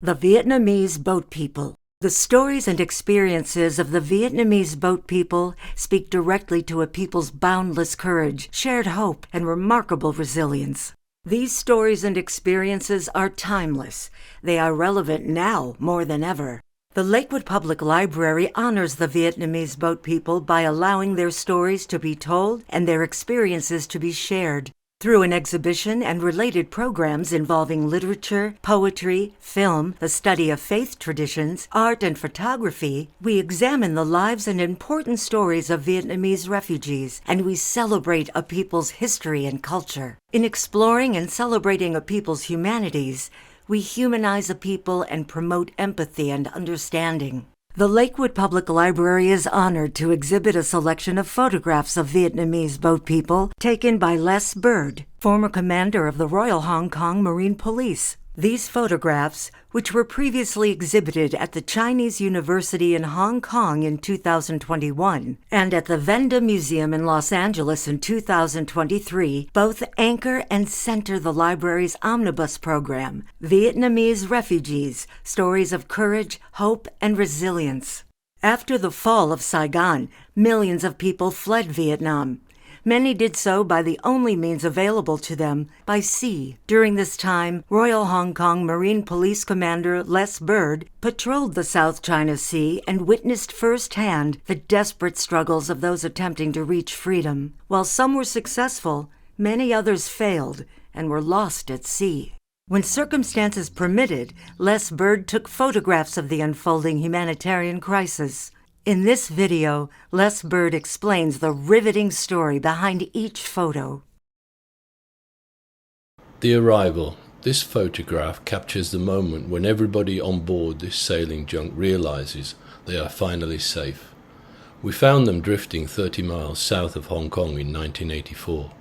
The Vietnamese Boat People. The stories and experiences of the Vietnamese boat people speak directly to a people's boundless courage, shared hope, and remarkable resilience. These stories and experiences are timeless. They are relevant now more than ever. The Lakewood Public Library honors the Vietnamese boat people by allowing their stories to be told and their experiences to be shared. Through an exhibition and related programs involving literature, poetry, film, the study of faith traditions, art, and photography, we examine the lives and important stories of Vietnamese refugees, and we celebrate a people's history and culture. In exploring and celebrating a people's humanities, we humanize a people and promote empathy and understanding. The Lakewood Public Library is honored to exhibit a selection of photographs of Vietnamese boat people taken by Les Bird, former commander of the Royal Hong Kong Marine Police. These photographs, which were previously exhibited at the Chinese University in Hong Kong in 2021 and at the Venda Museum in Los Angeles in 2023, both anchor and center the library's omnibus program, Vietnamese Refugees, Stories of Courage, Hope, and Resilience. After the fall of Saigon, millions of people fled Vietnam. Many did so by the only means available to them, by sea. During this time, Royal Hong Kong Marine Police Commander Les Bird patrolled the South China Sea and witnessed firsthand the desperate struggles of those attempting to reach freedom. While some were successful, many others failed and were lost at sea. When circumstances permitted, Les Bird took photographs of the unfolding humanitarian crisis. In this video, Les Bird explains the riveting story behind each photo. The arrival. This photograph captures the moment when everybody on board this sailing junk realizes they are finally safe. We found them drifting 30 miles south of Hong Kong in 1984.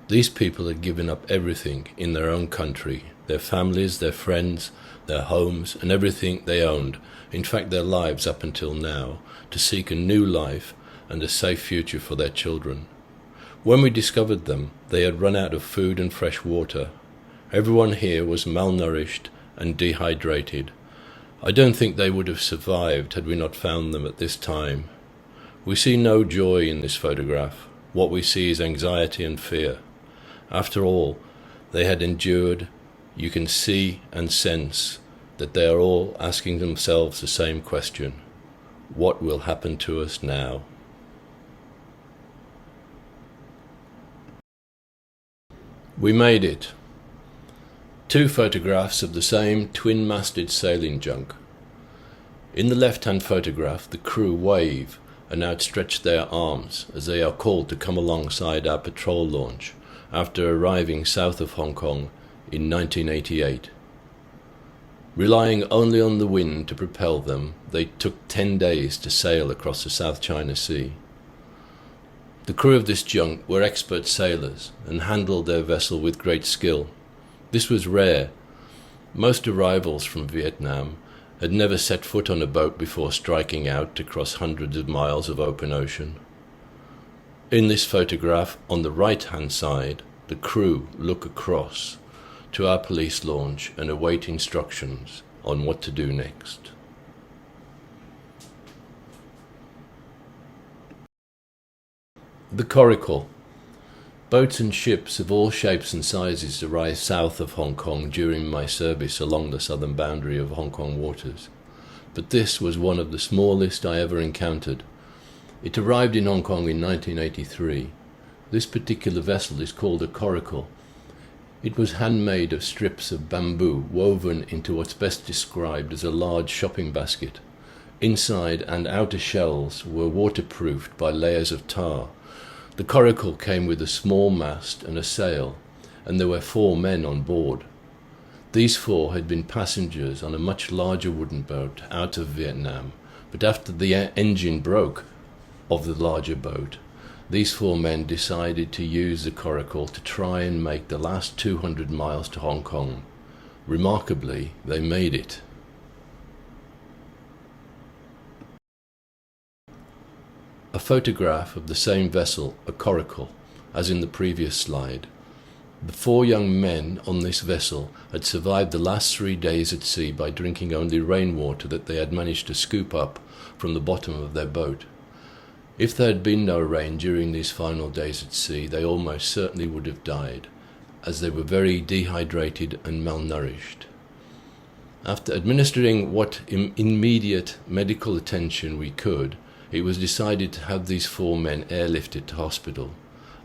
These people had given up everything in their own country, their families, their friends, their homes, and everything they owned, in fact their lives up until now, to seek a new life and a safe future for their children. When we discovered them, they had run out of food and fresh water. Everyone here was malnourished and dehydrated. I don't think they would have survived had we not found them at this time. We see no joy in this photograph. What we see is anxiety and fear. After all they had endured, you can see and sense that they are all asking themselves the same question. What will happen to us now? We made it. 2 photographs of the same twin-masted sailing junk. In the left-hand photograph, the crew wave and outstretch their arms as they are called to come alongside our patrol launch after arriving south of Hong Kong in 1988. Relying only on the wind to propel them, they took 10 days to sail across the South China Sea. The crew of this junk were expert sailors and handled their vessel with great skill. This was rare. Most arrivals from Vietnam had never set foot on a boat before striking out to cross hundreds of miles of open ocean. In this photograph, on the right-hand side, the crew look across to our police launch and await instructions on what to do next. The coracle. Boats and ships of all shapes and sizes arrived south of Hong Kong during my service along the southern boundary of Hong Kong waters, but this was one of the smallest I ever encountered. It arrived in Hong Kong in 1983. This particular vessel is called a coracle. It was handmade of strips of bamboo woven into what's best described as a large shopping basket. Inside and outer shells were waterproofed by layers of tar. The coracle came with a small mast and a sail, and there were 4 men on board. These 4 had been passengers on a much larger wooden boat out of Vietnam, but after the engine broke of the larger boat, these 4 men decided to use the coracle to try and make the last 200 miles to Hong Kong. Remarkably, they made it. A photograph of the same vessel, a coracle, as in the previous slide. The 4 young men on this vessel had survived the last 3 days at sea by drinking only rainwater that they had managed to scoop up from the bottom of their boat. If there had been no rain during these final days at sea, they almost certainly would have died, as they were very dehydrated and malnourished. After administering what immediate medical attention we could, it was decided to have these 4 men airlifted to hospital.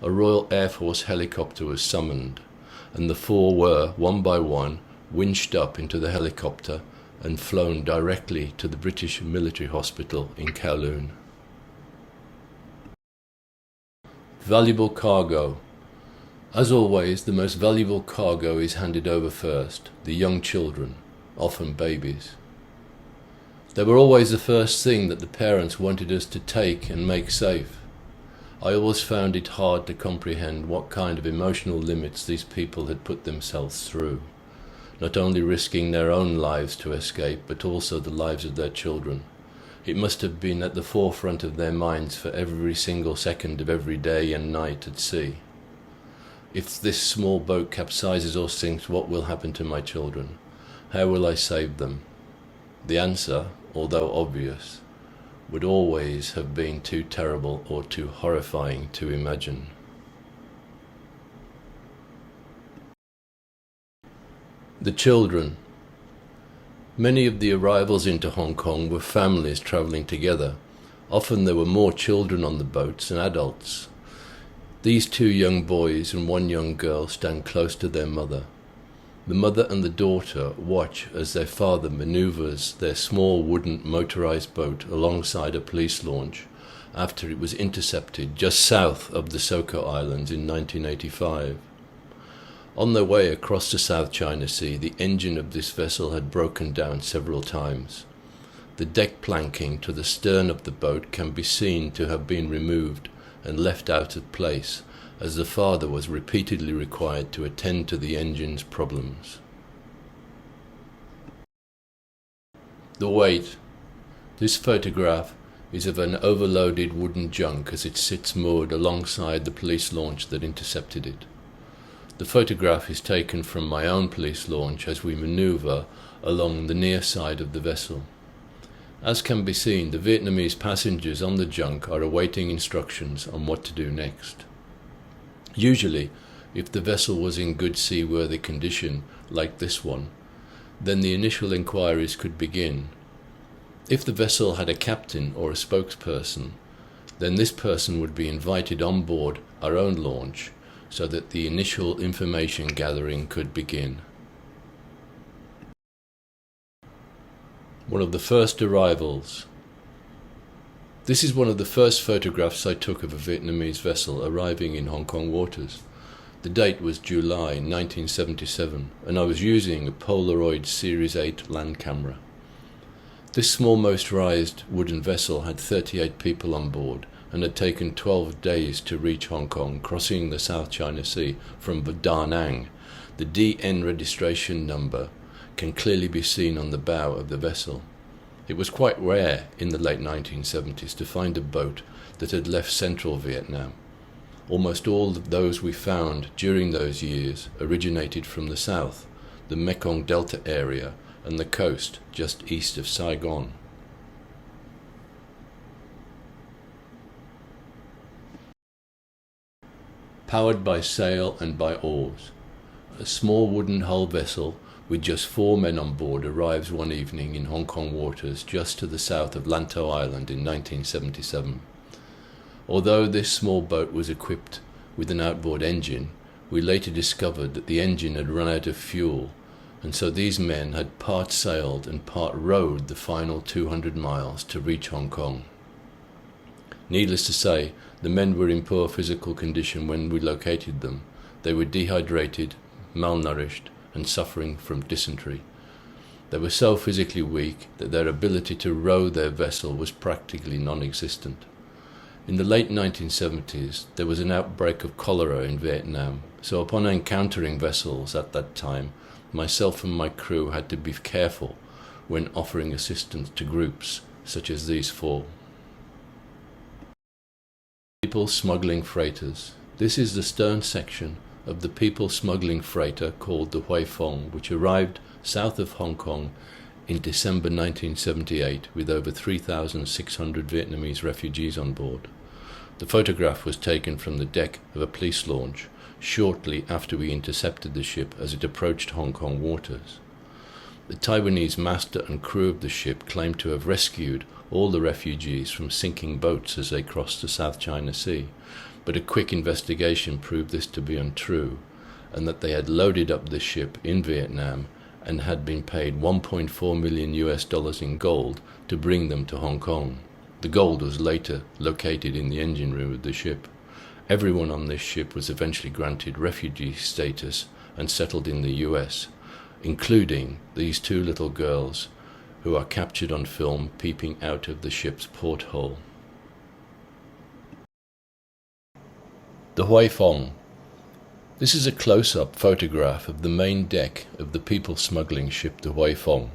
A Royal Air Force helicopter was summoned, and the 4 were, one by one, winched up into the helicopter and flown directly to the British military hospital in Kowloon. Valuable cargo. As always, the most valuable cargo is handed over first, the young children, often babies. They were always the first thing that the parents wanted us to take and make safe. I always found it hard to comprehend what kind of emotional limits these people had put themselves through, not only risking their own lives to escape, but also the lives of their children. It must have been at the forefront of their minds for every single second of every day and night at sea. If this small boat capsizes or sinks, what will happen to my children? How will I save them? The answer, although obvious, would always have been too terrible or too horrifying to imagine. The children. Many of the arrivals into Hong Kong were families travelling together. Often there were more children on the boats than adults. These 2 young boys and 1 young girl stand close to their mother. The mother and the daughter watch as their father manoeuvres their small wooden motorized boat alongside a police launch after it was intercepted just south of the Soko Islands in 1985. On their way across the South China Sea, the engine of this vessel had broken down several times. The deck planking to the stern of the boat can be seen to have been removed and left out of place, as the father was repeatedly required to attend to the engine's problems. The weight. This photograph is of an overloaded wooden junk as it sits moored alongside the police launch that intercepted it. The photograph is taken from my own police launch as we manoeuvre along the near side of the vessel. As can be seen, the Vietnamese passengers on the junk are awaiting instructions on what to do next. Usually, if the vessel was in good seaworthy condition, like this one, then the initial inquiries could begin. If the vessel had a captain or a spokesperson, then this person would be invited on board our own launch so that the initial information gathering could begin. One of the first arrivals. This is one of the first photographs I took of a Vietnamese vessel arriving in Hong Kong waters. The date was July 1977, and I was using a Polaroid Series 8 land camera. This small motorized wooden vessel had 38 people on board and had taken 12 days to reach Hong Kong, crossing the South China Sea from Da Nang. The DN registration number can clearly be seen on the bow of the vessel. It was quite rare in the late 1970s to find a boat that had left central Vietnam. Almost all of those we found during those years originated from the south, the Mekong Delta area, and the coast just east of Saigon. Powered by sail and by oars, a small wooden hull vessel with just 4 men on board arrives one evening in Hong Kong waters just to the south of Lantau Island in 1977. Although this small boat was equipped with an outboard engine, we later discovered that the engine had run out of fuel, and so these men had part sailed and part rowed the final 200 miles to reach Hong Kong. Needless to say, the men were in poor physical condition when we located them. They were dehydrated, malnourished, and suffering from dysentery. They were so physically weak that their ability to row their vessel was practically non-existent. In the late 1970s, there was an outbreak of cholera in Vietnam, so upon encountering vessels at that time, myself and my crew had to be careful when offering assistance to groups such as these 4. People smuggling freighters. This is the stern section of the people smuggling freighter called the Hoi Phong, which arrived south of Hong Kong in December 1978 with over 3,600 Vietnamese refugees on board. The photograph was taken from the deck of a police launch shortly after we intercepted the ship as it approached Hong Kong waters. The Taiwanese master and crew of the ship claimed to have rescued all the refugees from sinking boats as they crossed the South China Sea, but a quick investigation proved this to be untrue, and that they had loaded up the ship in Vietnam and had been paid $1.4 million in gold to bring them to Hong Kong. The gold was later located in the engine room of the ship. Everyone on this ship was eventually granted refugee status and settled in the US, including these two little girls who are captured on film peeping out of the ship's porthole. The Hoi Phong. This is a close-up photograph of the main deck of the people smuggling ship the Hoi Phong,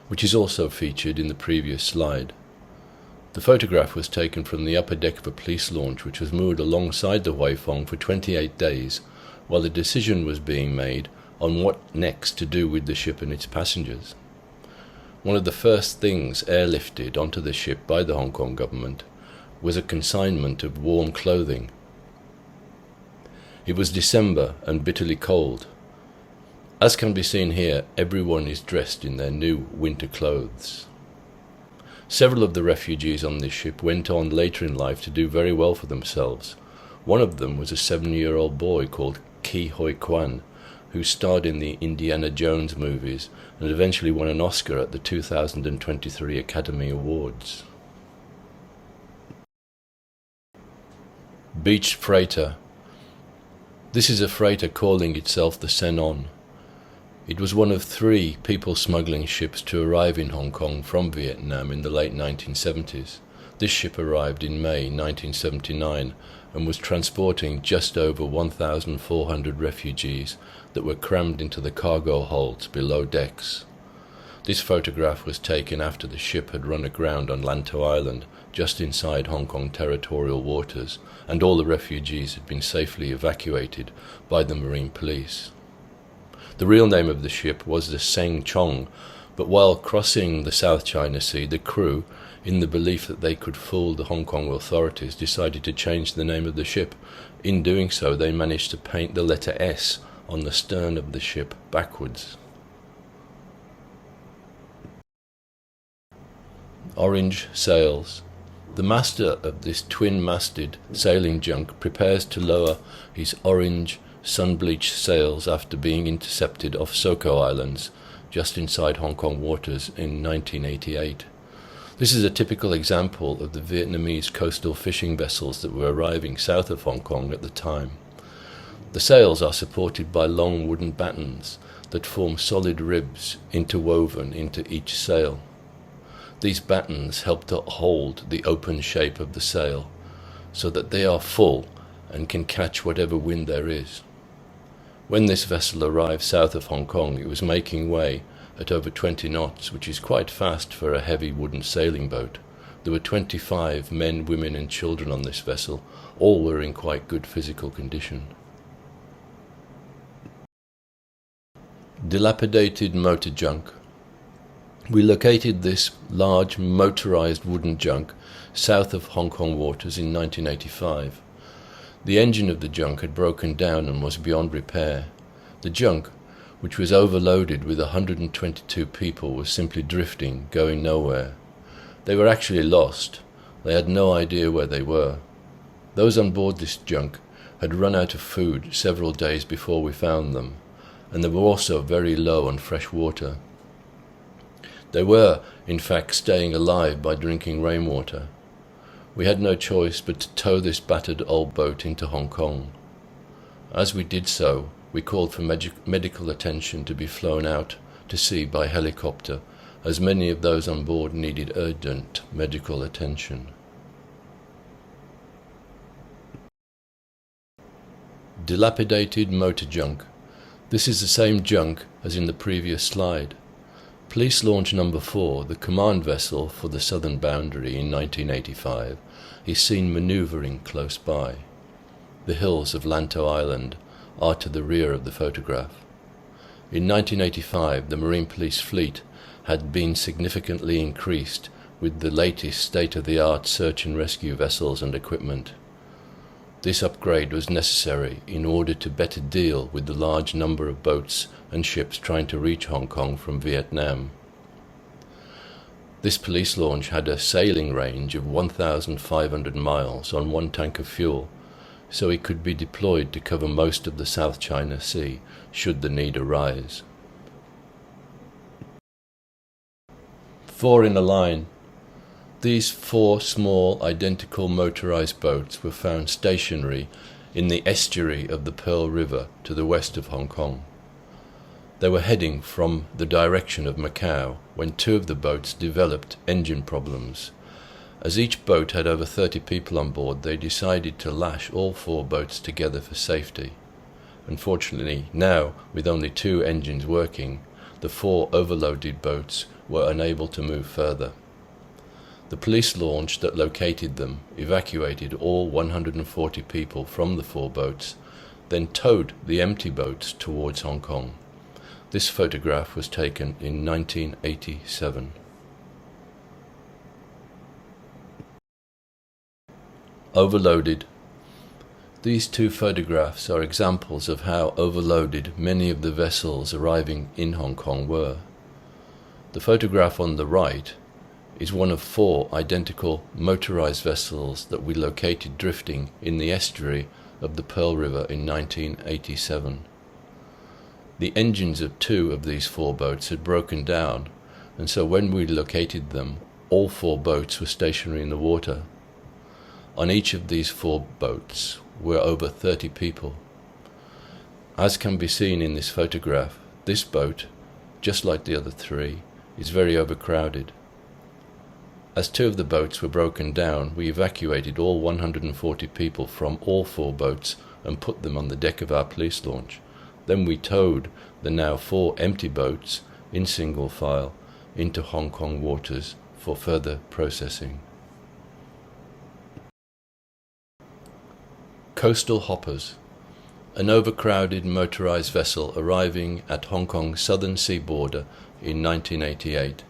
which is also featured in the previous slide. The photograph was taken from the upper deck of a police launch which was moored alongside the Hoi Phong for 28 days while the decision was being made on what next to do with the ship and its passengers. One of the first things airlifted onto the ship by the Hong Kong government was a consignment of warm clothing. It was December and bitterly cold. As can be seen here, everyone is dressed in their new winter clothes. Several of the refugees on this ship went on later in life to do very well for themselves. One of them was a 7-year-old boy called Ki Hoi Kwan, who starred in the Indiana Jones movies and eventually won an Oscar at the 2023 Academy Awards. Beached freighter. This is a freighter calling itself the Senon. It was one of 3 people smuggling ships to arrive in Hong Kong from Vietnam in the late 1970s. This ship arrived in May 1979 and was transporting just over 1,400 refugees that were crammed into the cargo holds below decks. This photograph was taken after the ship had run aground on Lantau Island, just inside Hong Kong territorial waters, and all the refugees had been safely evacuated by the Marine Police. The real name of the ship was the Seng Chong, but while crossing the South China Sea, the crew, in the belief that they could fool the Hong Kong authorities, decided to change the name of the ship. In doing so, they managed to paint the letter S on the stern of the ship backwards. Orange sails. The master of this twin-masted sailing junk prepares to lower his orange, sun-bleached sails after being intercepted off Soko Islands, just inside Hong Kong waters in 1988. This is a typical example of the Vietnamese coastal fishing vessels that were arriving south of Hong Kong at the time. The sails are supported by long wooden battens that form solid ribs interwoven into each sail. These battens help to hold the open shape of the sail so that they are full and can catch whatever wind there is. When this vessel arrived south of Hong Kong, it was making way at over 20 knots, which is quite fast for a heavy wooden sailing boat. There were 25 men, women and children on this vessel. All were in quite good physical condition. Dilapidated motor junk. We located this large motorized wooden junk south of Hong Kong waters in 1985. The engine of the junk had broken down and was beyond repair. The junk, which was overloaded with 122 people, was simply drifting, going nowhere. They were actually lost. They had no idea where they were. Those on board this junk had run out of food several days before we found them, and they were also very low on fresh water. They were, in fact, staying alive by drinking rainwater. We had no choice but to tow this battered old boat into Hong Kong. As we did so, we called for medical attention to be flown out to sea by helicopter, as many of those on board needed urgent medical attention. Dilapidated motor junk. This is the same junk as in the previous slide. Police Launch Number 4, the command vessel for the southern boundary in 1985, is seen manoeuvring close by. The hills of Lantau Island are to the rear of the photograph. In 1985, the Marine Police fleet had been significantly increased with the latest state-of-the-art search and rescue vessels and equipment. This upgrade was necessary in order to better deal with the large number of boats and ships trying to reach Hong Kong from Vietnam. This police launch had a sailing range of 1,500 miles on one tank of fuel, so it could be deployed to cover most of the South China Sea should the need arise. 4 in a line. These 4 small, identical motorized boats were found stationary in the estuary of the Pearl River to the west of Hong Kong. They were heading from the direction of Macau when 2 of the boats developed engine problems. As each boat had over 30 people on board, they decided to lash all 4 boats together for safety. Unfortunately, now, with only 2 engines working, the 4 overloaded boats were unable to move further. The police launch that located them evacuated all 140 people from the 4 boats, then towed the empty boats towards Hong Kong. This photograph was taken in 1987. Overloaded. These 2 photographs are examples of how overloaded many of the vessels arriving in Hong Kong were. The photograph on the right is one of 4 identical motorized vessels that we located drifting in the estuary of the Pearl River in 1987. The engines of 2 of these 4 boats had broken down, and so when we located them, all 4 boats were stationary in the water. On each of these 4 boats were over 30 people. As can be seen in this photograph, this boat, just like the other 3, is very overcrowded. As 2 of the boats were broken down, we evacuated all 140 people from all 4 boats and put them on the deck of our police launch. Then we towed the now 4 empty boats in single file into Hong Kong waters for further processing. Coastal hoppers. An overcrowded motorized vessel arriving at Hong Kong's southern sea border in 1988.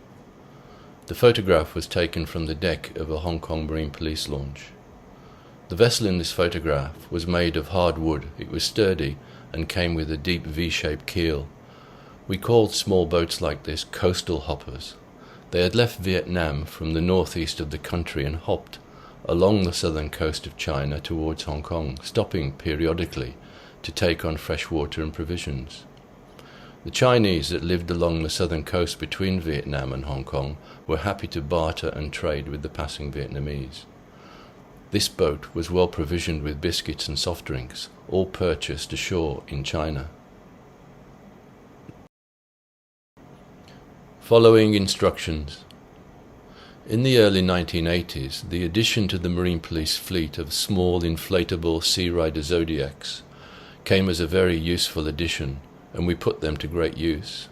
The photograph was taken from the deck of a Hong Kong Marine Police launch. The vessel in this photograph was made of hard wood. It was sturdy and came with a deep V-shaped keel. We called small boats like this coastal hoppers. They had left Vietnam from the northeast of the country and hopped along the southern coast of China towards Hong Kong, stopping periodically to take on fresh water and provisions. The Chinese that lived along the southern coast between Vietnam and Hong Kong were happy to barter and trade with the passing Vietnamese. This boat was well provisioned with biscuits and soft drinks, all purchased ashore in China. Following instructions. In the early 1980s, the addition to the Marine Police fleet of small inflatable Sea Rider Zodiacs came as a very useful addition, and we put them to great use.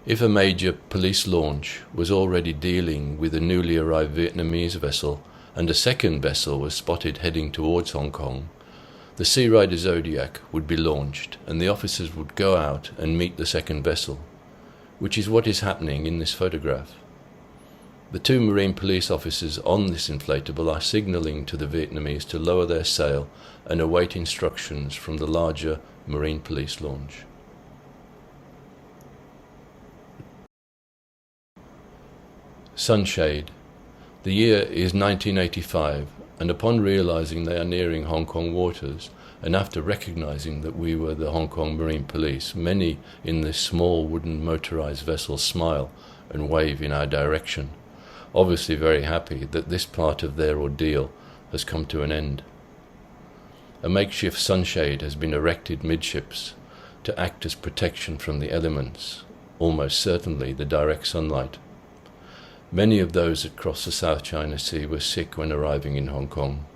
If a major police launch was already dealing with a newly arrived Vietnamese vessel and a second vessel was spotted heading towards Hong Kong, the Sea Rider Zodiac would be launched and the officers would go out and meet the second vessel, which is what is happening in this photograph. The 2 Marine Police officers on this inflatable are signalling to the Vietnamese to lower their sail and await instructions from the larger Marine Police launch. Sunshade. The year is 1985, and upon realizing they are nearing Hong Kong waters, and after recognizing that we were the Hong Kong Marine Police, many in this small wooden motorized vessel smile and wave in our direction, obviously very happy that this part of their ordeal has come to an end. A makeshift sunshade has been erected midships to act as protection from the elements, almost certainly the direct sunlight. Many of those that crossed the South China Sea were sick when arriving in Hong Kong,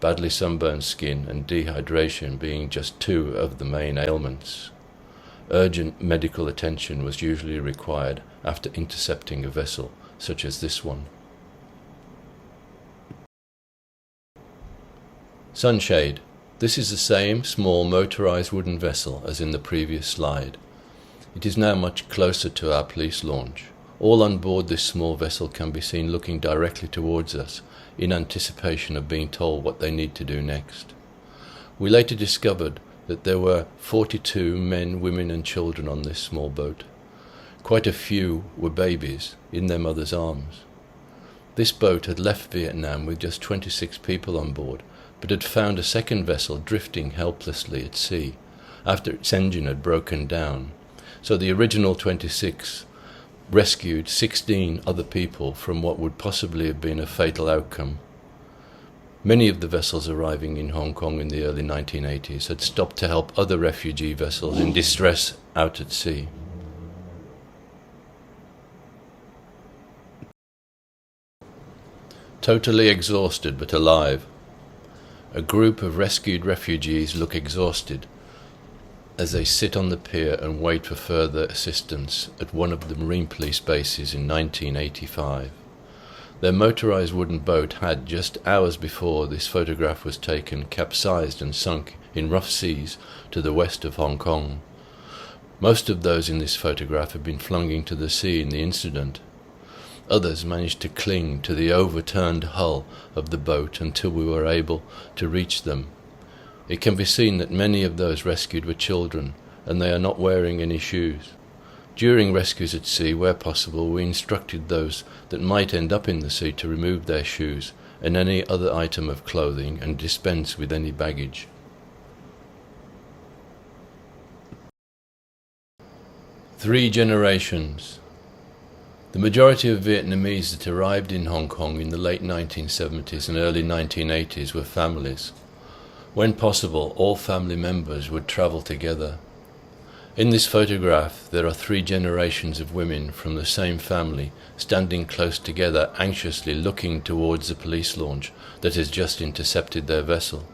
badly sunburned skin and dehydration being just 2 of the main ailments. Urgent medical attention was usually required after intercepting a vessel such as this one. Sunshade. This is the same small motorized wooden vessel as in the previous slide. It is now much closer to our police launch. All on board this small vessel can be seen looking directly towards us in anticipation of being told what they need to do next. We later discovered that there were 42 men, women and children on this small boat. Quite a few were babies in their mother's arms. This boat had left Vietnam with just 26 people on board, but had found a second vessel drifting helplessly at sea after its engine had broken down. So the original 26 rescued 16 other people from what would possibly have been a fatal outcome. Many of the vessels arriving in Hong Kong in the early 1980s had stopped to help other refugee vessels in distress out at sea. Totally exhausted but alive. A group of rescued refugees look exhausted as they sit on the pier and wait for further assistance at one of the Marine Police bases in 1985. Their motorized wooden boat had, just hours before this photograph was taken, capsized and sunk in rough seas to the west of Hong Kong. Most of those in this photograph had been flung into the sea in the incident. Others managed to cling to the overturned hull of the boat until we were able to reach them. It can be seen that many of those rescued were children, and they are not wearing any shoes. During rescues at sea, where possible, we instructed those that might end up in the sea to remove their shoes and any other item of clothing and dispense with any baggage. Three generations. The majority of Vietnamese that arrived in Hong Kong in the late 1970s and early 1980s were families. When possible, all family members would travel together. In this photograph, there are three generations of women from the same family standing close together, anxiously looking towards the police launch that has just intercepted their vessel.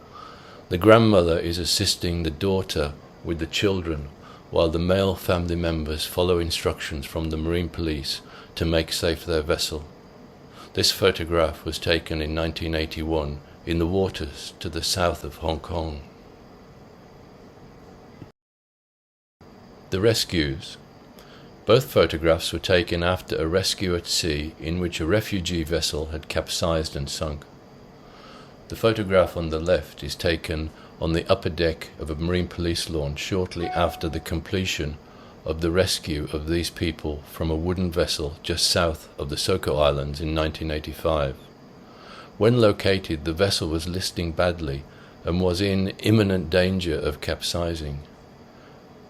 The grandmother is assisting the daughter with the children, while the male family members follow instructions from the Marine Police to make safe their vessel. This photograph was taken in 1981 in the waters to the south of Hong Kong. The rescues. Both photographs were taken after a rescue at sea in which a refugee vessel had capsized and sunk. The photograph on the left is taken on the upper deck of a Marine Police launch shortly after the completion of the rescue of these people from a wooden vessel just south of the Soko Islands in 1985. When located, the vessel was listing badly and was in imminent danger of capsizing.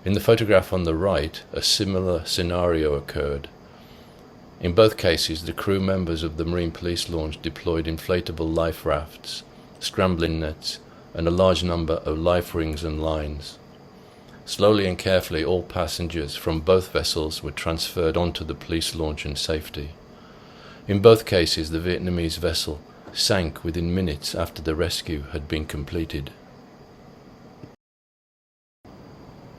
In the photograph on the right, a similar scenario occurred. In both cases, the crew members of the Marine Police launch deployed inflatable life rafts, scrambling nets, and a large number of life rings and lines. Slowly and carefully, all passengers from both vessels were transferred onto the police launch in safety. In both cases, the Vietnamese vessel sank within minutes after the rescue had been completed.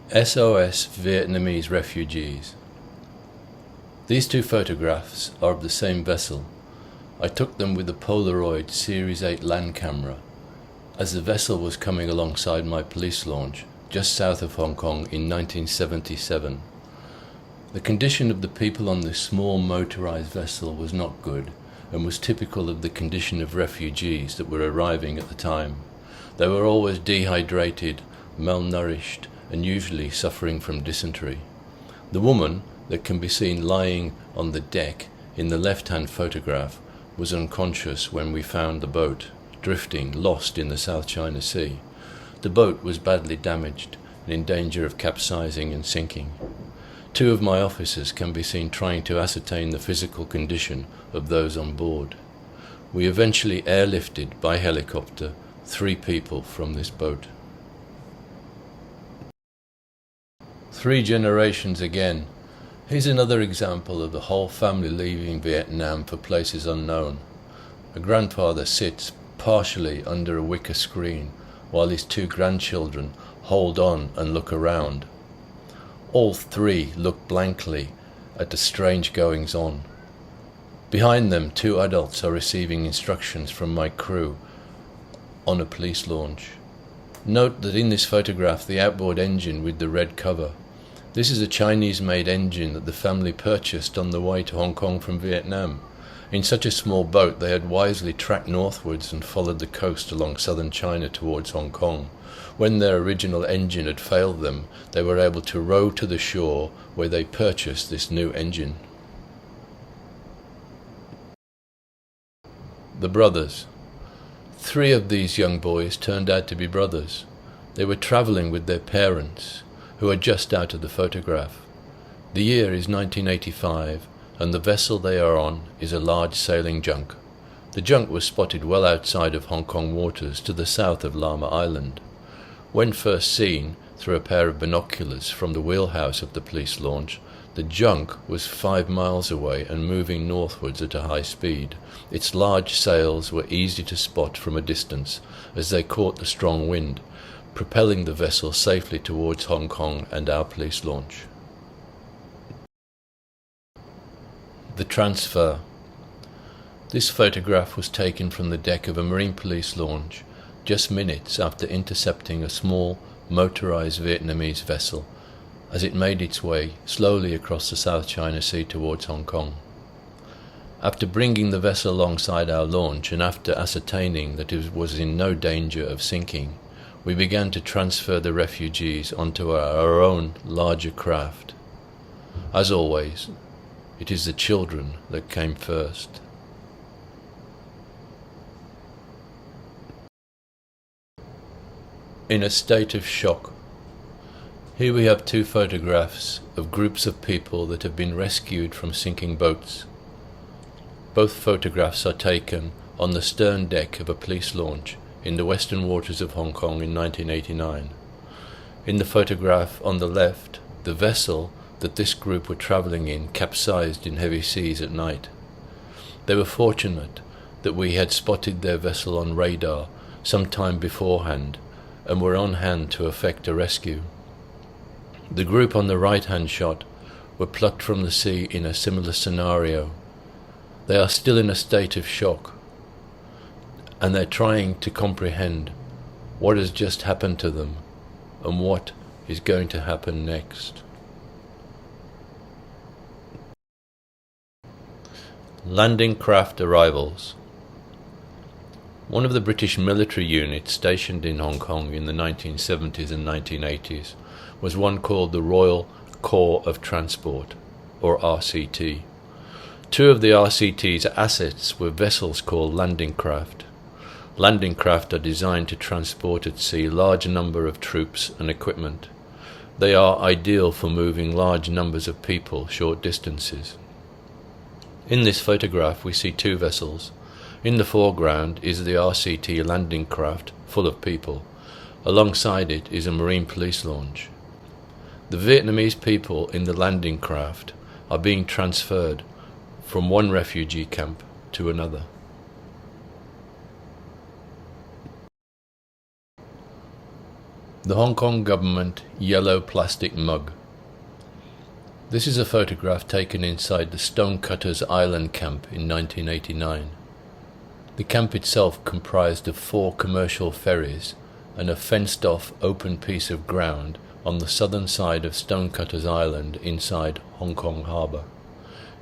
SOS Vietnamese refugees. These two photographs are of the same vessel. I took them with a Polaroid Series 8 land camera as the vessel was coming alongside my police launch just south of Hong Kong in 1977. The condition of the people on this small motorized vessel was not good and was typical of the condition of refugees that were arriving at the time. They were always dehydrated, malnourished, and usually suffering from dysentery. The woman that can be seen lying on the deck in the left-hand photograph was unconscious when we found the boat, drifting, lost in the South China Sea. The boat was badly damaged and in danger of capsizing and sinking. Two of my officers can be seen trying to ascertain the physical condition of those on board. We eventually airlifted by helicopter 3 people from this boat. 3 generations again. Here's another example of the whole family leaving Vietnam for places unknown. A grandfather sits partially under a wicker screen while his 2 grandchildren hold on and look around. All 3 look blankly at the strange goings-on. Behind them, 2 adults are receiving instructions from my crew on a police launch. Note that in this photograph the outboard engine with the red cover. This is a Chinese-made engine that the family purchased on the way to Hong Kong from Vietnam. In such a small boat they had wisely tracked northwards and followed the coast along southern China towards Hong Kong. When their original engine had failed them, they were able to row to the shore where they purchased this new engine. The brothers. 3 of these young boys turned out to be brothers. They were travelling with their parents, who are just out of the photograph. The year is 1985, and the vessel they are on is a large sailing junk. The junk was spotted well outside of Hong Kong waters to the south of Llama Island. When first seen through a pair of binoculars from the wheelhouse of the police launch, the junk was 5 miles away and moving northwards at a high speed. Its large sails were easy to spot from a distance as they caught the strong wind, propelling the vessel safely towards Hong Kong and our police launch. The transfer. This photograph was taken from the deck of a Marine Police launch just minutes after intercepting a small motorized Vietnamese vessel as it made its way slowly across the South China Sea towards Hong Kong. After bringing the vessel alongside our launch and after ascertaining that it was in no danger of sinking, we began to transfer the refugees onto our own larger craft. As always, it is the children that came first. In a state of shock. Here we have 2 photographs of groups of people that have been rescued from sinking boats. Both photographs are taken on the stern deck of a police launch in the western waters of Hong Kong in 1989. In the photograph on the left, the vessel that this group were travelling in capsized in heavy seas at night. They were fortunate that we had spotted their vessel on radar some time beforehand and were on hand to effect a rescue. The group on the right-hand shot were plucked from the sea in a similar scenario. They are still in a state of shock, and they're trying to comprehend what has just happened to them and what is going to happen next. Landing craft arrivals. One of the British military units stationed in Hong Kong in the 1970s and 1980s was one called the Royal Corps of Transport, or RCT. 2 of the RCT's assets were vessels called landing craft. Landing craft are designed to transport at sea large number of troops and equipment. They are ideal for moving large numbers of people short distances. In this photograph we see 2 vessels. In the foreground is the RCT landing craft full of people. Alongside it is a Marine Police launch. The Vietnamese people in the landing craft are being transferred from one refugee camp to another. The Hong Kong government yellow plastic mug. This is a photograph taken inside the Stonecutters Island camp in 1989. The camp itself comprised of 4 commercial ferries and a fenced-off open piece of ground on the southern side of Stonecutters Island inside Hong Kong Harbour.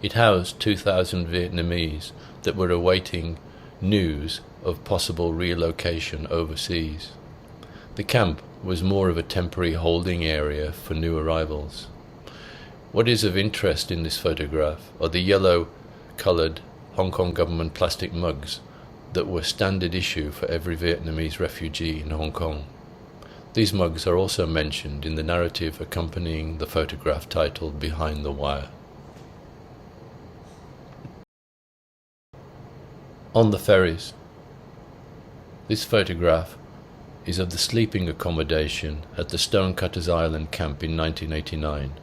It housed 2,000 Vietnamese that were awaiting news of possible relocation overseas. The camp was more of a temporary holding area for new arrivals. What is of interest in this photograph are the yellow-coloured Hong Kong government plastic mugs that were standard issue for every Vietnamese refugee in Hong Kong. These mugs are also mentioned in the narrative accompanying the photograph titled Behind the Wire. On the ferries. This photograph is of the sleeping accommodation at the Stonecutters Island camp in 1989.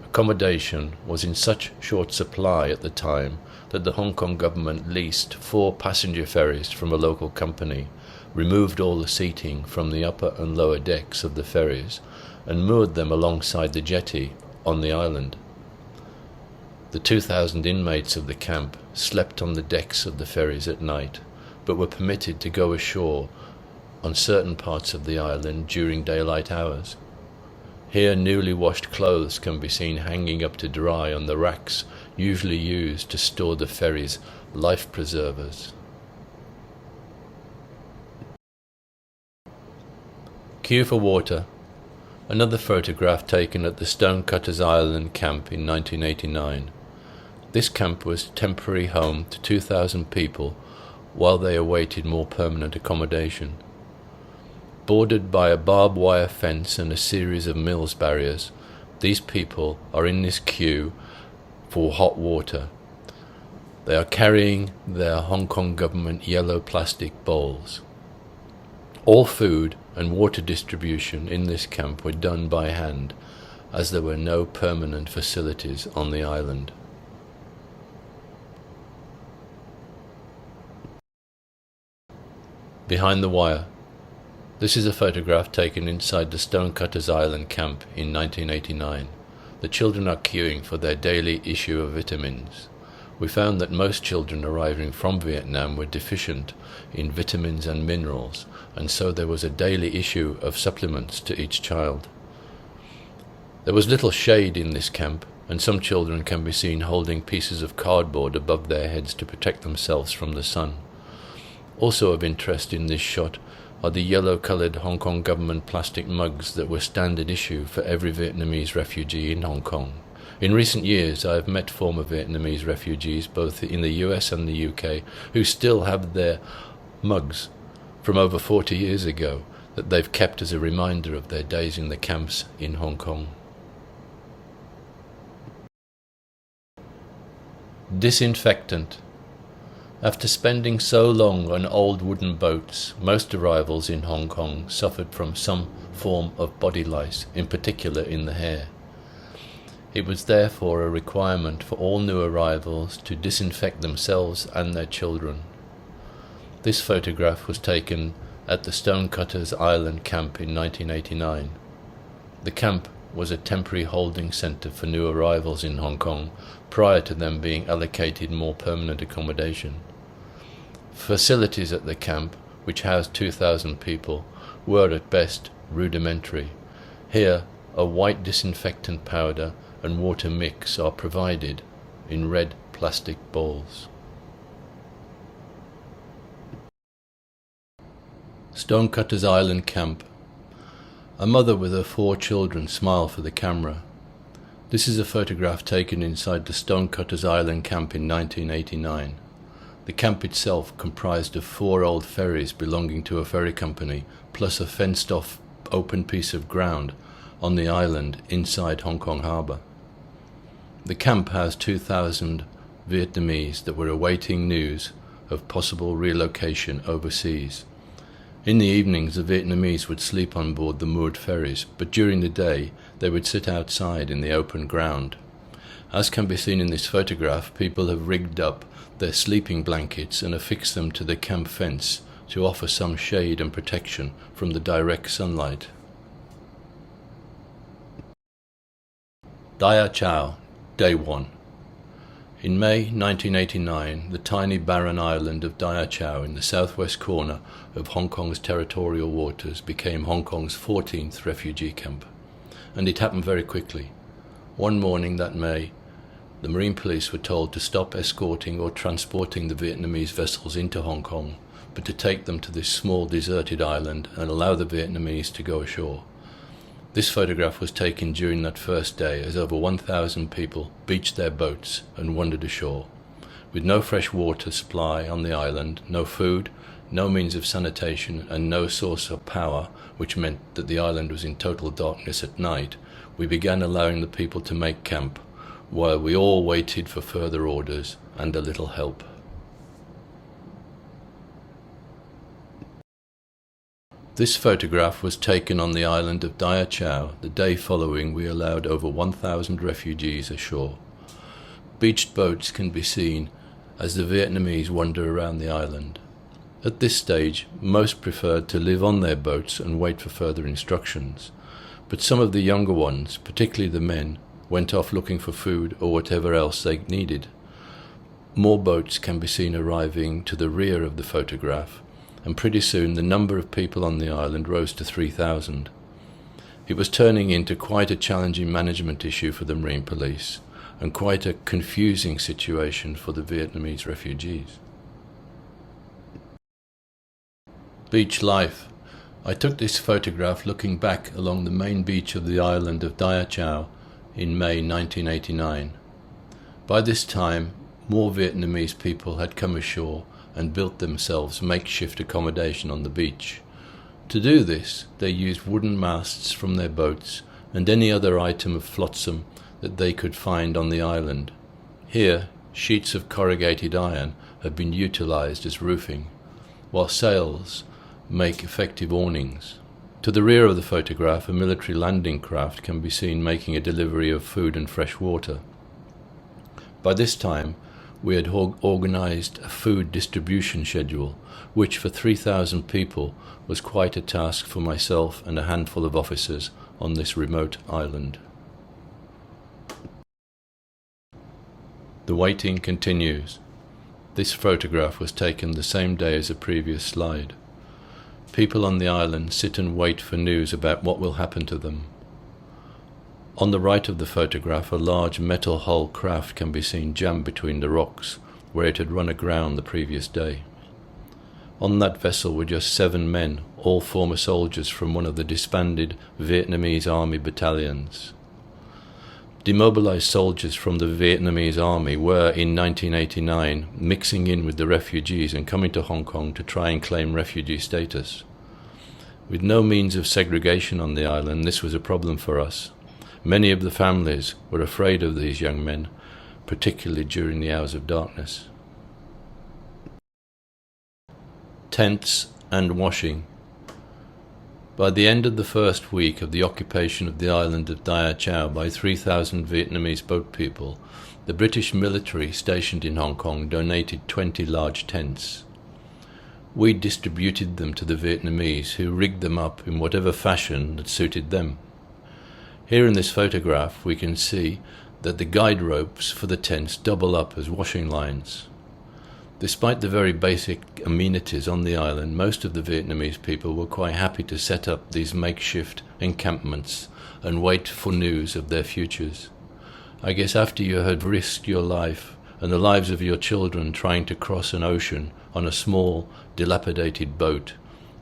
Accommodation was in such short supply at the time that the Hong Kong government leased 4 passenger ferries from a local company, removed all the seating from the upper and lower decks of the ferries, and moored them alongside the jetty on the island. The 2,000 inmates of the camp slept on the decks of the ferries at night, but were permitted to go ashore on certain parts of the island during daylight hours. Here, newly washed clothes can be seen hanging up to dry on the racks usually used to store the ferry's life preservers. Queue for water. Another photograph taken at the Stonecutters Island camp in 1989. This camp was a temporary home to 2,000 people while they awaited more permanent accommodation. Bordered by a barbed wire fence and a series of mills barriers, these people are in this queue for hot water. They are carrying their Hong Kong government yellow plastic bowls. All food and water distribution in this camp were done by hand, as there were no permanent facilities on the island. Behind the wire. This is a photograph taken inside the Stonecutters Island camp in 1989. The children are queuing for their daily issue of vitamins. We found that most children arriving from Vietnam were deficient in vitamins and minerals, and so there was a daily issue of supplements to each child. There was little shade in this camp, and some children can be seen holding pieces of cardboard above their heads to protect themselves from the sun. Also of interest in this shot are the yellow-coloured Hong Kong government plastic mugs that were standard issue for every Vietnamese refugee in Hong Kong. In recent years, I have met former Vietnamese refugees, both in the US and the UK, who still have their mugs from over 40 years ago that they've kept as a reminder of their days in the camps in Hong Kong. Disinfectant. After spending so long on old wooden boats, most arrivals in Hong Kong suffered from some form of body lice, in particular in the hair. It was therefore a requirement for all new arrivals to disinfect themselves and their children. This photograph was taken at the Stonecutters Island camp in 1989. The camp was a temporary holding centre for new arrivals in Hong Kong prior to them being allocated more permanent accommodation. Facilities at the camp, which housed 2,000 people, were at best rudimentary. Here, a white disinfectant powder and water mix are provided in red plastic bowls. Stonecutters Island camp. A mother with her 4 children smile for the camera. This is a photograph taken inside the Stonecutters Island camp in 1989. The camp itself comprised of 4 old ferries belonging to a ferry company, plus a fenced-off open piece of ground on the island inside Hong Kong harbour. The camp housed 2,000 Vietnamese that were awaiting news of possible relocation overseas. In the evenings, the Vietnamese would sleep on board the moored ferries, but during the day they would sit outside in the open ground. As can be seen in this photograph, people have rigged up their sleeping blankets and affixed them to the camp fence to offer some shade and protection from the direct sunlight. Dia Chow, Day 1. In May 1989, the tiny barren island of Dia Chow in the southwest corner of Hong Kong's territorial waters became Hong Kong's 14th refugee camp. And it happened very quickly. One morning that May, the Marine Police were told to stop escorting or transporting the Vietnamese vessels into Hong Kong, but to take them to this small deserted island and allow the Vietnamese to go ashore. This photograph was taken during that first day as over 1,000 people beached their boats and wandered ashore. With no fresh water supply on the island, no food, no means of sanitation and no source of power, which meant that the island was in total darkness at night, we began allowing the people to make camp, while we all waited for further orders and a little help. This photograph was taken on the island of Dia Chow the day following we allowed over 1,000 refugees ashore. Beached boats can be seen as the Vietnamese wander around the island. At this stage, most preferred to live on their boats and wait for further instructions, but some of the younger ones, particularly the men, went off looking for food or whatever else they needed. More boats can be seen arriving to the rear of the photograph, and pretty soon the number of people on the island rose to 3,000. It was turning into quite a challenging management issue for the Marine Police, and quite a confusing situation for the Vietnamese refugees. Beach life. I took this photograph looking back along the main beach of the island of Dia Chao in May 1989. By this time, more Vietnamese people had come ashore and built themselves makeshift accommodation on the beach. To do this, they used wooden masts from their boats and any other item of flotsam that they could find on the island. Here, sheets of corrugated iron have been utilized as roofing, while sails make effective awnings. To the rear of the photograph, a military landing craft can be seen making a delivery of food and fresh water. By this time, we had organized a food distribution schedule, which for 3,000 people was quite a task for myself and a handful of officers on this remote island. The waiting continues. This photograph was taken the same day as the previous slide. People on the island sit and wait for news about what will happen to them. On the right of the photograph, a large metal hull craft can be seen jammed between the rocks, where it had run aground the previous day. On that vessel were just 7 men, all former soldiers from one of the disbanded Vietnamese army battalions. Demobilized soldiers from the Vietnamese army were, in 1989, mixing in with the refugees and coming to Hong Kong to try and claim refugee status. With no means of segregation on the island, this was a problem for us. Many of the families were afraid of these young men, particularly during the hours of darkness. Tents and washing. By the end of the first week of the occupation of the island of Dia Chao by 3,000 Vietnamese boat people, the British military stationed in Hong Kong donated 20 large tents. We distributed them to the Vietnamese, who rigged them up in whatever fashion that suited them. Here in this photograph we can see that the guide ropes for the tents double up as washing lines. Despite the very basic amenities on the island, most of the Vietnamese people were quite happy to set up these makeshift encampments and wait for news of their futures. I guess after you had risked your life and the lives of your children trying to cross an ocean on a small, dilapidated boat,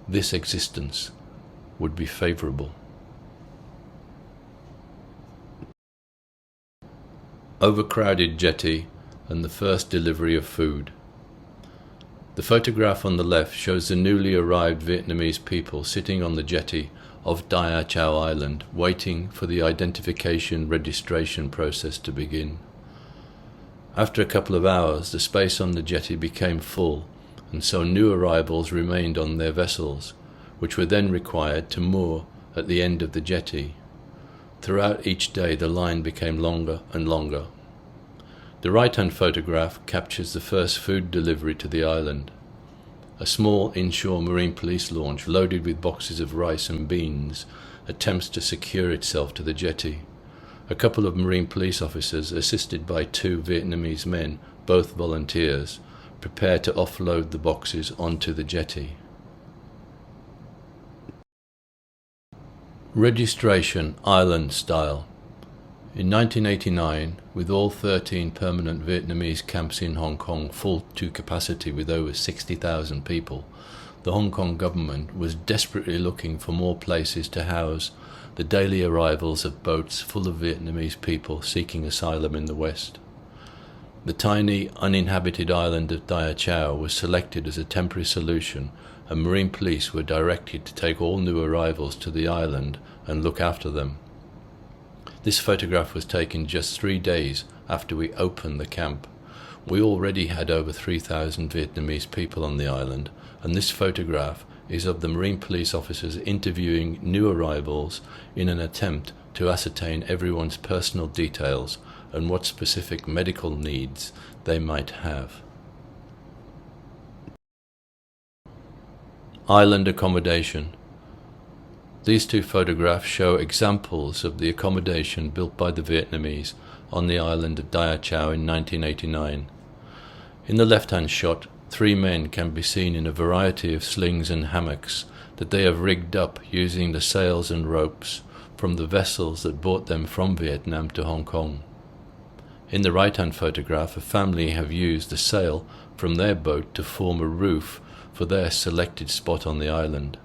this existence would be favourable. Overcrowded jetty and the first delivery of food. The photograph on the left shows the newly arrived Vietnamese people sitting on the jetty of Dia Chao Island, waiting for the identification registration process to begin. After a couple of hours, the space on the jetty became full, and so new arrivals remained on their vessels, which were then required to moor at the end of the jetty. Throughout each day, the line became longer and longer. The right-hand photograph captures the first food delivery to the island. A small inshore Marine Police launch loaded with boxes of rice and beans attempts to secure itself to the jetty. A couple of Marine Police officers, assisted by 2 Vietnamese men, both volunteers, prepare to offload the boxes onto the jetty. Registration island style. In 1989, with all 13 permanent Vietnamese camps in Hong Kong full to capacity with over 60,000 people, the Hong Kong government was desperately looking for more places to house the daily arrivals of boats full of Vietnamese people seeking asylum in the West. The tiny, uninhabited island of Dia Chao was selected as a temporary solution, and Marine Police were directed to take all new arrivals to the island and look after them. This photograph was taken just 3 days after we opened the camp. We already had over 3,000 Vietnamese people on the island, and this photograph is of the Marine Police officers interviewing new arrivals in an attempt to ascertain everyone's personal details and what specific medical needs they might have. Island accommodation. These 2 photographs show examples of the accommodation built by the Vietnamese on the island of Dia Chao in 1989. In the left-hand shot, 3 men can be seen in a variety of slings and hammocks that they have rigged up using the sails and ropes from the vessels that brought them from Vietnam to Hong Kong. In the right-hand photograph, a family have used the sail from their boat to form a roof for their selected spot on the island.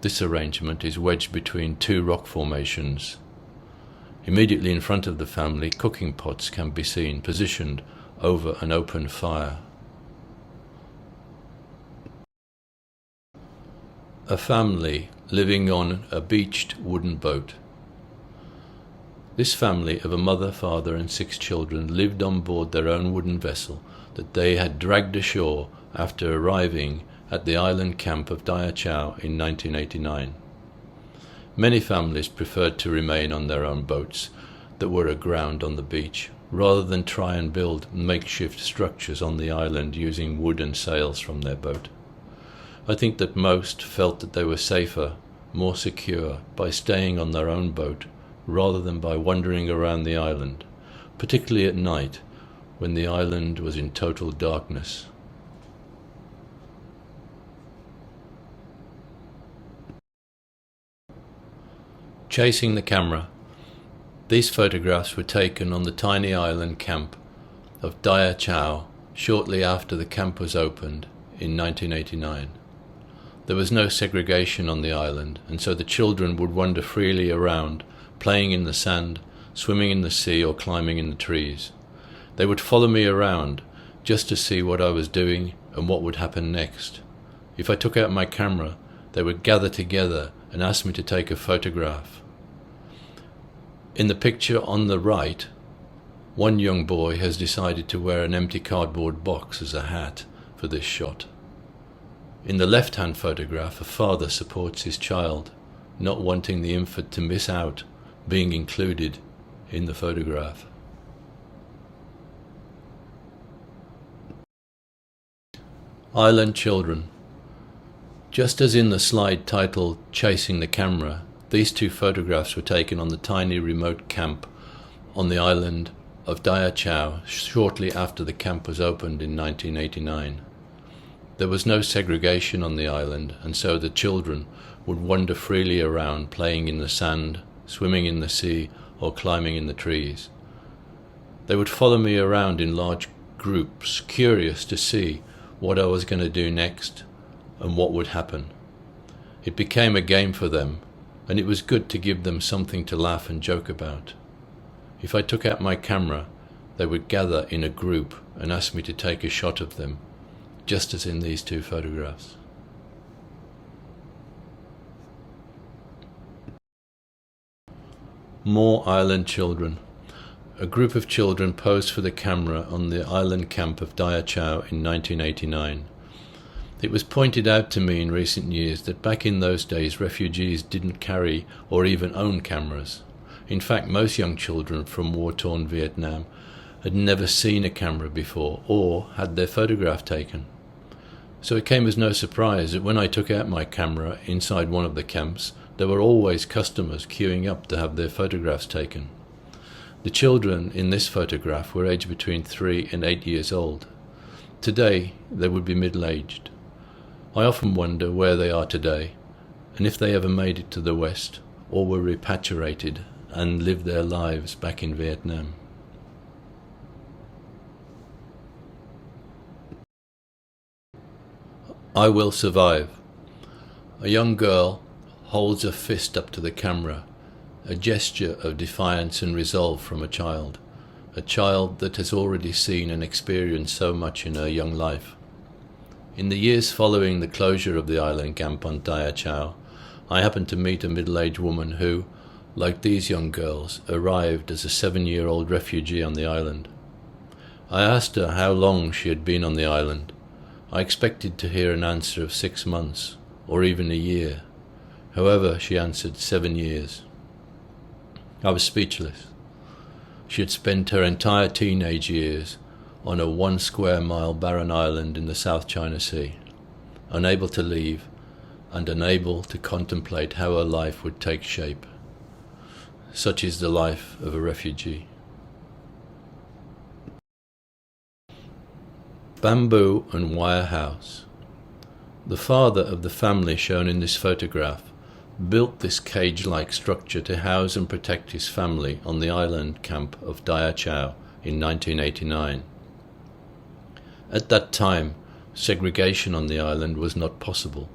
This arrangement is wedged between 2 rock formations. Immediately in front of the family, cooking pots can be seen positioned over an open fire. A family living on a beached wooden boat. This family of a mother, father and 6 children lived on board their own wooden vessel that they had dragged ashore after arriving at the island camp of Dia Chau in 1989. Many families preferred to remain on their own boats that were aground on the beach, rather than try and build makeshift structures on the island using wood and sails from their boat. I think that most felt that they were safer, more secure, by staying on their own boat rather than by wandering around the island, particularly at night when the island was in total darkness. Chasing the camera. These photographs were taken on the tiny island camp of Dia Chau shortly after the camp was opened in 1989. There was no segregation on the island, and so the children would wander freely around, playing in the sand, swimming in the sea or climbing in the trees. They would follow me around just to see what I was doing and what would happen next. If I took out my camera, they would gather together and ask me to take a photograph. In the picture on the right, one young boy has decided to wear an empty cardboard box as a hat for this shot. In the left-hand photograph, a father supports his child, not wanting the infant to miss out being included in the photograph. Island children. Just as in the slide titled Chasing the Camera, these 2 photographs were taken on the tiny remote camp on the island of Dia Chau shortly after the camp was opened in 1989. There was no segregation on the island, and so the children would wander freely around, playing in the sand, swimming in the sea, or climbing in the trees. They would follow me around in large groups, curious to see what I was going to do next and what would happen. It became a game for them, and it was good to give them something to laugh and joke about. If I took out my camera, they would gather in a group and ask me to take a shot of them, just as in these 2 photographs. More island children. A group of children posed for the camera on the island camp of Dia Chau in 1989. It was pointed out to me in recent years that back in those days refugees didn't carry or even own cameras. In fact, most young children from war-torn Vietnam had never seen a camera before or had their photograph taken. So it came as no surprise that when I took out my camera inside one of the camps, there were always customers queuing up to have their photographs taken. The children in this photograph were aged between 3 and 8 years old. Today, they would be middle-aged. I often wonder where they are today, and if they ever made it to the West, or were repatriated and lived their lives back in Vietnam. I will survive. A young girl holds a fist up to the camera, a gesture of defiance and resolve from a child that has already seen and experienced so much in her young life. In the years following the closure of the island camp on Dia Chau, I happened to meet a middle-aged woman who, like these young girls, arrived as a 7-year-old refugee on the island. I asked her how long she had been on the island. I expected to hear an answer of 6 months, or even a year. However, she answered 7 years. I was speechless. She had spent her entire teenage years on a 1 square mile barren island in the South China Sea, unable to leave and unable to contemplate how her life would take shape. Such is the life of a refugee. bamboo and wire house. The father of the family shown in this photograph built this cage-like structure to house and protect his family on the island camp of Dia Chau in 1989. At that time, segregation on the island was not possible,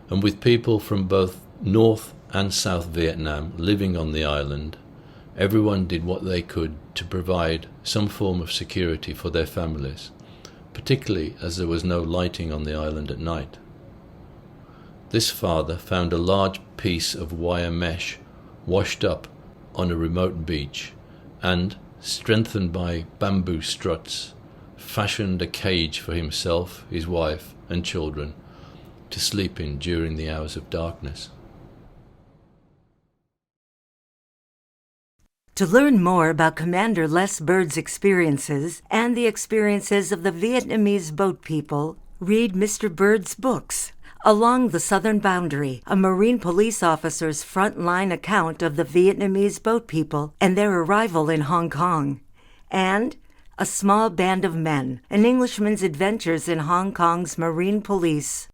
and with people from both North and South Vietnam living on the island, everyone did what they could to provide some form of security for their families, particularly as there was no lighting on the island at night. This father found a large piece of wire mesh washed up on a remote beach and, strengthened by bamboo struts, fashioned a cage for himself, his wife, and children to sleep in during the hours of darkness. To learn more about Commander Les Bird's experiences and the experiences of the Vietnamese boat people, read Mr. Bird's books, Along the Southern Boundary, a Marine police officer's front-line account of the Vietnamese boat people and their arrival in Hong Kong, and A Small Band of Men, an Englishman's adventures in Hong Kong's Marine Police.